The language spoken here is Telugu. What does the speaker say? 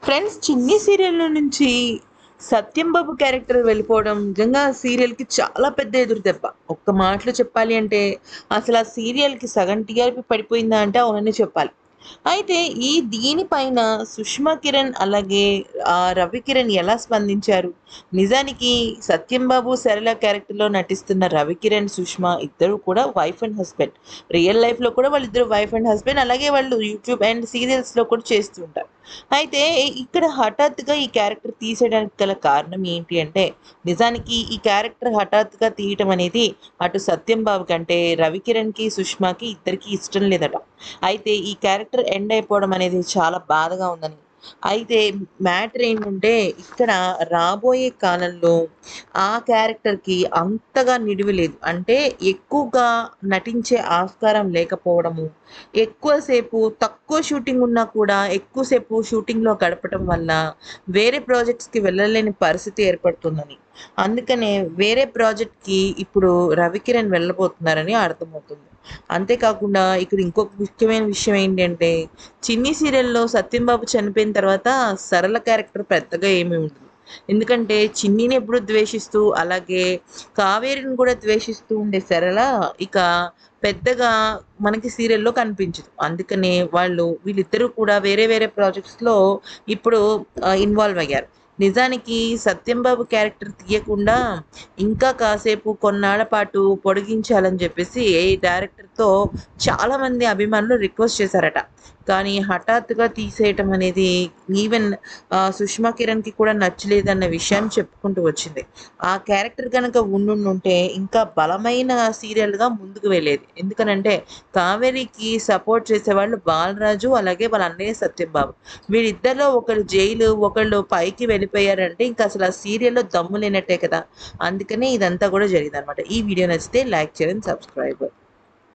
ఫ్రెండ్స్, చిన్ని సీరియల్ నుంచి సత్యం బాబు క్యారెక్టర్ వెళ్ళిపోవడం నిజంగా సీరియల్‌కి చాలా పెద్ద ఎదురు దెబ్బ. ఒక్క మాటలో చెప్పాలి అంటే అసలు ఆ సీరియల్‌కి సగం టీఆర్పీ పడిపోయిందా అంటే అవుననే చెప్పాలి. అయితే దీనిపైన సుష్మా కిరణ్ అలాగే రవికిరణ్ ఎలా స్పందించారు? నిజానికి సత్యం బాబు, సరళ క్యారెక్టర్‌లో నటిస్తున్న రవికిరణ్, సుష్మా ఇద్దరు కూడా వైఫ్ అండ్ హస్బెండ్. రియల్ లైఫ్‌లో కూడా వాళ్ళిద్దరు వైఫ్ అండ్ హస్బెండ్. అలాగే వాళ్ళు యూట్యూబ్ అండ్ సీరియల్స్‌లో కూడా చేస్తూ ఉంటారు. అయితే ఇక్కడ హఠాత్తుగా ఈ క్యారెక్టర్ తీసేయడానికి గల కారణం ఏంటి అంటే, నిజానికి ఈ క్యారెక్టర్ హఠాత్తుగా తీయటం అనేది అటు సత్యం బాబు కంటే రవికిరణ్‌కి, సుష్మాకి ఇద్దరికీ ఇష్టం లేదట. అయితే ఈ క్యారెక్టర్ ఎండ్ అయిపోవడం అనేది చాలా బాధగా ఉందని. అయితే మ్యాటర్ ఏంటంటే ఇక్కడ రాబోయే కాలంలో ఆ క్యారెక్టర్‌కి అంతగా నిడివి లేదు. అంటే ఎక్కువగా నటించే ఆస్కారం లేకపోవడము, ఎక్కువ సేపు తక్కువ షూటింగ్ ఉన్నా కూడా ఎక్కువ సేపు షూటింగ్‌లో గడపటం వల్ల వేరే ప్రాజెక్ట్స్‌కి వెళ్ళలేని పరిస్థితి ఏర్పడుతుందని. అందుకనే వేరే ప్రాజెక్ట్‌కి ఇప్పుడు రవికిరణ్ వెళ్ళబోతున్నారని అర్థమవుతుంది. అంతేకాకుండా ఇక్కడ ఇంకొక ముఖ్యమైన విషయం ఏంటంటే, చిన్ని సీరియల్‌లో సత్యం బాబు చనిపోయిన తర్వాత సరళ క్యారెక్టర్ పెద్దగా ఏమీ ఉండదు. ఎందుకంటే చిన్నిని ఎప్పుడు ద్వేషిస్తూ, అలాగే కావేరిని కూడా ద్వేషిస్తూ ఉండే సరళ ఇక పెద్దగా మనకి సీరియల్‌లో కనిపించదు. అందుకనే వీళ్ళిద్దరూ కూడా వేరే వేరే ప్రాజెక్ట్స్‌లో ఇప్పుడు ఇన్వాల్వ్ అయ్యారు. నిజానికి సత్యం బాబు క్యారెక్టర్ తీయకుండా ఇంకా కాసేపు కొన్నాళ్ల పాటు పొడిగించాలని చెప్పేసి డైరెక్టర్‌తో చాలామంది అభిమానులు రిక్వెస్ట్ చేశారట. కానీ హఠాత్తుగా తీసేయటం అనేది ఈవెన్ సుష్మా కిరణ్‌కి కూడా నచ్చలేదన్న విషయాన్ని చెప్పుకుంటూ వచ్చింది. ఆ క్యారెక్టర్ గనక ఉండుండుంటే ఇంకా బలమైన సీరియల్‌గా ముందుకు వెళ్ళేది. ఎందుకనంటే కావేరికి సపోర్ట్ చేసేవాళ్ళు బాలరాజు, అలాగే వాళ్ళ అన్నయ్య సత్యం బాబు. వీళ్ళిద్దరిలో ఒకళ్ళు జైలు, ఒకళ్ళు పైకి వెళ్ళిపోయారంటే ఇంక అసలు ఆ సీరియల్‌లో దమ్ము లేనట్టే కదా! అందుకనే ఇదంతా కూడా జరిగిందనమాట. ఈ వీడియో నచ్చితే లైక్ చేయండి, సబ్స్క్రైబ్.